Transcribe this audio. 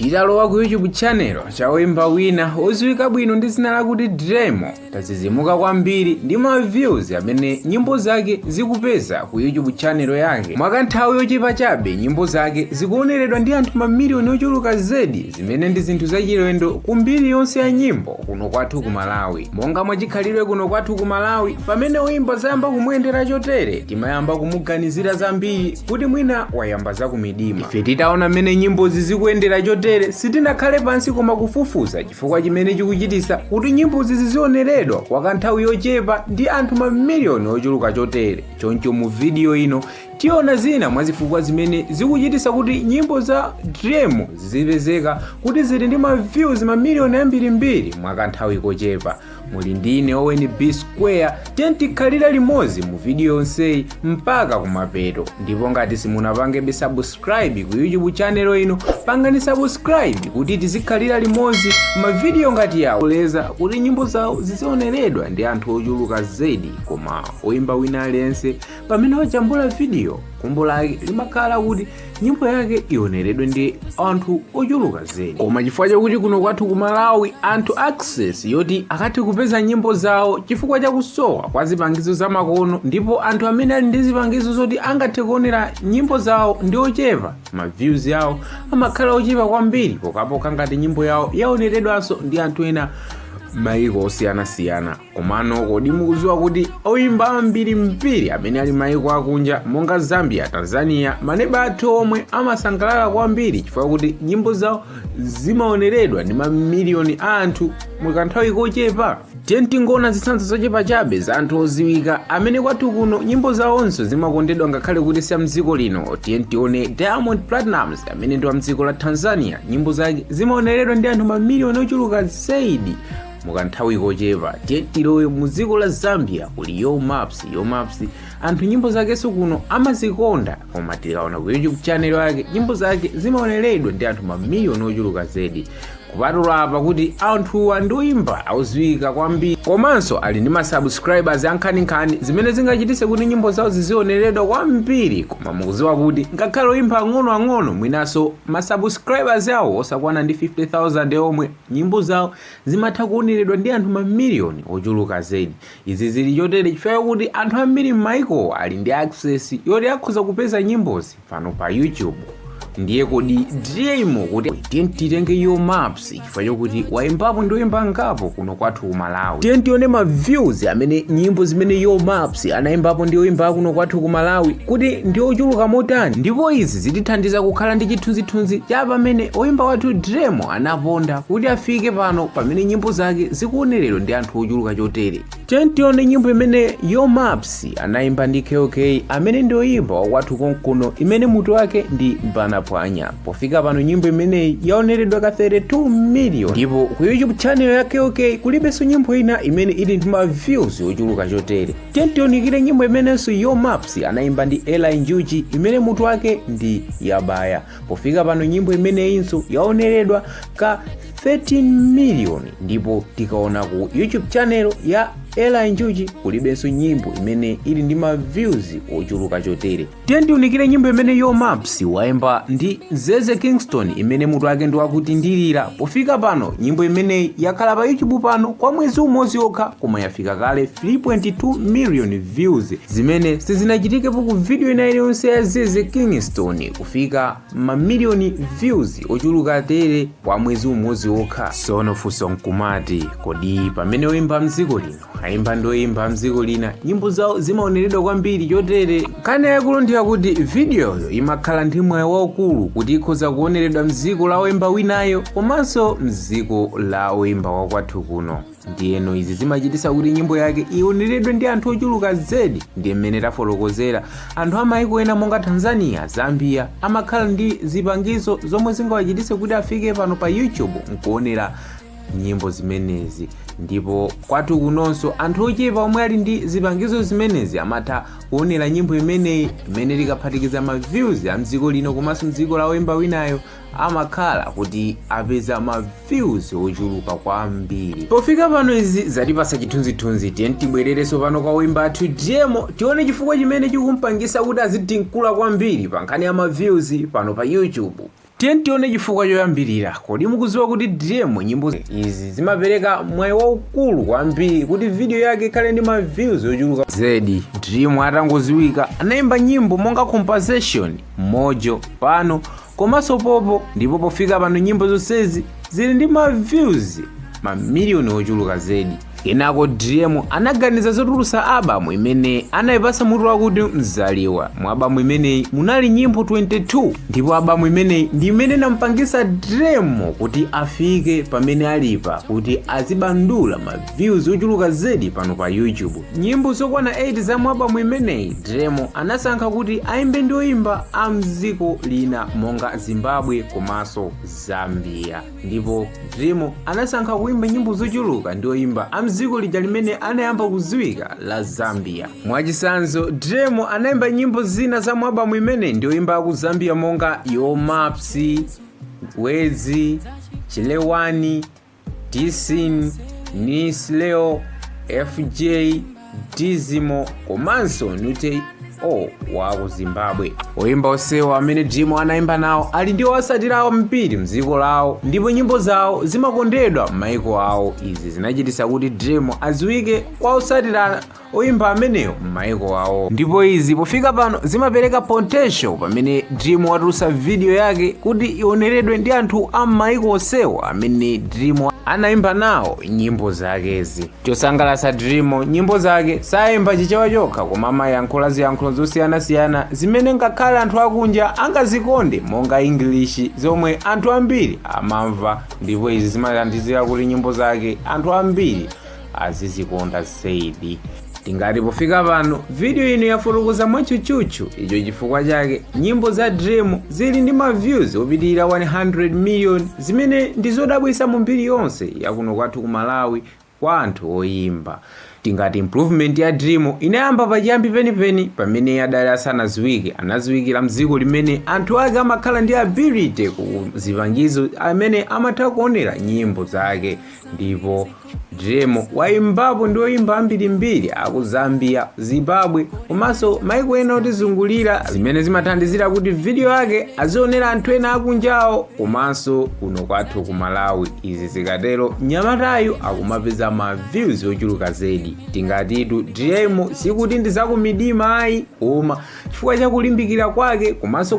Titalowa ku YouTube channel cha woimba wina oziwika bwino ndi zina lakuti Dremo tazizimuka kwambiri ndi ma views amene nyimbo zake zikupeza ku YouTube channel yake. Mwakanthawi yochepa chabe nyimbo zake zikuoneredwa ndi anthu mamiliyoni ochuluka zedi, zimene ndi zinthu zachilendo ku mbiri yonse ya nyimbo kuno kwathu ku Malawi. Monga mwachikhalidwe kuno kwathu ku Malawi, pamene woimba zayamba kumuyendera chotere timayamba kumuganizira zambiri kuti mwina wayamba za kumidima. Ife titaona mmene nyimbo zikuyendera chotere sitinakhale pansi koma kufufuza chifukwa chimene chikuchitisa kuti nyimbo zizioneredwa kwa kanthawi yochepa ndi anthu mamiliyoni ochuluka chotere. Choncho mu video ino tiona zina mwa zifukwa zimene zikuchitisa kuti nyimbo za Dremo zizipezeka kuti zili ndi ma views mamiliyoni ambirimbiri mwa kanthawi kochepa. Muli ndine Owen B Square, tikhalira limodzi mu video yonseyi mpaka kumapeto. Ndipo ngati simunapangebe subscribe ku YouTube channel ino, pangani subscribe kuti tizikhalira limodzi ma video ngati yawo leza kuti nyimbo zawo zizioneredwa ndi anthu ochuluka zedi. Koma woimba wina aliyense pamene wajambula video kumbo lake limakhala kuti nyimbo yake ioneredwe ndi anthu ochuluka zedi. Koma chifukwa chakuti kuno kwathu ku Malawi anthu access yoti akati kupeza nyimbo zawo chifukwa cha kusowa kwa zipangizo zamakono, ndipo anthu amene ali ndi zipangizo zoti angathe kuonera nyimbo zawo ndi ochepa, ma views yawo amakhala ochepa kwambiri pokapoka ngati nyimbo yawo yaoneredwanso ndi anthu ena maiko osiyanasiyana. Komano kodi mukudziwa kuti oimba ambirimbiri amene ali maiko akunja monga Zambia, Tanzania, maneba athu omwe amasangalala kwambiri chifukwa kuti nyimbo zawo zimaoneredwa ndi mamiliyoni a anthu mukanthawi kochepa. Tingoona zitsanzo zochepa chabe za anthu oziwika amene kwathu kuno nyimbo zawonso zimakondedwa ngakhale kuti si mdziko lino. Tione Diamond Platnumz amene ndi wa mdziko la Tanzania, nyimbo zake zimaoneredwa ndi anthu mamiliyoni ochuluka zaidi mukanthawi kochepa. Tilowe mu dziko la Zambia kuli Yo Maps anthu nyimbo zakenso kuno amazikonda, koma tikaona ku YouTube channel yake nyimbo zake zimaoneredwa ndi anthu mamiliyoni ochuluka zedi. Kupatula apa kuti anthuwa ndi oimba oziwika kwambiri, komanso ali ndi ma subscribers ankhaninkhani zimene zingachitise kuti nyimbo zawo zizioneredwa kwambiri. Koma mukudziwa kuti ngakhale oimba ang'onoang'ono mwinanso ma subscribers awo osakwana ndi 50,000 omwe nyimbo zawo zimatha kuoneredwa ndi anthu mamiliyoni ochuluka zedi. Izi zili chotere chifukwa kuti anthu ambiri m'maiko ali ndi access yoti akhoza kupeza nyimbozi pano pa YouTube. Ndiye kodi Dremo kuti titenge Yo Maps chifukwa chokuti waimbapo ndi oimba ngapo kuno kwathu ku Malawi. Tione ma views amene nyimbo zimene Yo Maps anaimbapo ndi oimba kuno kwathu ku Malawi kuti ndi ochuluka motani, ndipo izi zitithandiza kukhala ndi chithunzithunzi cha pamene oimba wathu Dremo anaponda kuti afike pano pamene nyimbo zake zikuoneredwa ndi anthu ochuluka chotere. Tione nyimbo imene Yo Maps anaimba ndi KOK amene ndi oimba wakwathu konkuno imene mutu wake ndi Mbana Pwanya. Pofika pano nyimbo imeneyi yaoneredwa ka 32 million, ndipo ku YouTube channel ya KOK kulibenso nyimbo ina imene ili ndi ma views ochuluka chotere. Tionikire nyimbo imenenso Yo Maps anaimba ndi Ella Njuchi imene mutu wake ndi Yabaya. Pofika pano nyimbo imeneyinso yaoneredwa ka 13 million, ndipo tikaona ku YouTube channel ya Ella Njuchi kulibenso nyimbo imene ili ndi ma views ochuluka chotere. Tionikire nyimbo imene Yo Maps waimba ndi Zeze Kingston imene mutu wake ndi wakuti ndilira. Pofika pano nyimbo imene yakhala pa YouTube pano kwa mwezi umodzi okha, koma yafika kale 3.2 million views zimene sizinachitikepo ku video ina iliyonse ya Zeze Kingston kufika mamiliyoni views ochuluka tere kwa mwezi umodzi okha. Sono funso nkumati kodi pamene oimba mdziko lino aimba ndoimba mdziko lina nyimbo zawo zimaoneredwa kwambiri chotere? Kane yakulu ndiya kuti videoyo imakhala ndi mwayi waukulu kuti ikhoza kuoneredwa mdziko la oimba winayo komanso mdziko la oimba wakwathu kuno. Ndiyeno izi zimachitisa kuti nyimbo yake ioneredwe ndi anthu ochuluka zedi. Ndiye mmene tafotokozera anthu amaiko ena monga Tanzania, Zambia amakhala ndi zipangizo zomwe zingawachitise kuti afike pano pa YouTube nkuonera nyimbo zimenezi, ndipo kwathu kunonso anthu ochepa omwe ali ndi zipangizo zimenezi amatha kuonera nyimbo imeneyi imene likaphatikiza ma views a mdziko lino komanso mdziko la oimba winayo amakhala kuti apeza ma views ochuluka kwambiri. Pofika pano izi zatipasa chithunzithunzi. Tibwererenso pano kwa oimba athu Dremo tione chifukwa chimene chikumpangisa kuti azitinkula kwambiri pa nkhani ya ma views pano pa YouTube. Tione chifukwa choyambirira. Kodi mukuziwa kuti Dremo nyimbo izi zimapereka mwayi waukulu kwambiri kuti video yake ikhale ndi ma views ochuluka zedi. Dremo atangoziwika anayimba nyimbo monga Compensation, Mojo, Pano, komanso Popo, ndipo pofika pano nyimbo zonsezi zili ndi ma views mamiliyoni ochuluka zedi. Kenako Dremo anaganiza zotulutsa albamu imene anayipasa mutu wakuti Mzaliwa. Mu albamu imeneyi munali nyimbo 22, ndipo albamu imeneyi ndi imene inampangisa Dremo kuti afike pamene alipa kuti azibandula ma views ochuluka zedi pano pa YouTube. Nyimbo zokwana 8 za mu albamu imeneyi Dremo anasankha kuti ayimbe ndi oyimba a mdziko lina monga Zimbabwe komanso Zambia, ndipo Dremo anasankha kuimba nyimbo zochuluka ndi oyimba mdziko lija limene anayamba kuziwika la Zambia. Mwachisanzo Dremo anayimba nyimbo zina za albamu imene ndi oyimba ku Zambia monga Yo Maps, Wezi, Chilewani, Disin, Nisleo, FJ, Dizimo komanso Nute wa ku Zimbabwe. Oyimba onsewa amene Dremo anayimba nawo ali ndi otsatira awo mbiri mdziko lawo, ndipo nyimbo zawo zimakondedwa m'mayiko awo. Izi zinachititsa kuti Dremo aziwike kwa otsatira oyimba amenewo m'mayiko awo, ndipo izi pofika pano zimapereka potential pamene Dremo watulutsa video yake kuti ioneredwe ndi anthu a m'mayiko onsewa amene Dremo anayimba nawo nyimbo zakezi. Chosangalatsa Dremo, nyimbo zake sayimba chichewa chokha koma amayankhula ziyankhulo zosiyanasiyana zimene ngakhale anthu akunja angazikonde monga English, zomwe anthu ambiri amamva, ndipo izi zimathandizira kuti nyimbo zake anthu ambiri azizikonda zedi. Tingati pofika pano video ino yafotokoza mwachuchuchu icho chifukwa chake nyimbo za Dremo zili ndi ma views opitirira 100 million, zimene ndi zodabwitsa mu mbiri yonse yakuno kwathu ku Malawi kwa anthu oyimba. Tingati improvement ya Dremo inayamba pachiyambi penipeni pamene adali asanaziwike. Anaziwikira mdziko limene anthu ake amakhala ndi ability ku zipangizo amene amatha kuonera nyimbo zake, ndipo Dremo wayimbapo ndi oyimba ambirimbiri aku Zambia, Zimbabwe komanso mayiko ena otizungulira, zimene zimathandizira kuti video yake azionera anthu ena akunjawo komanso kuno kwathu ku Malawi. Izi zikatero mnyamatayu akumapeza ma views ochuluka zedi. Tingatitu Dremo sikuti ndi zakumidima ayi, koma chifukwa cha kulimbikira kwake komanso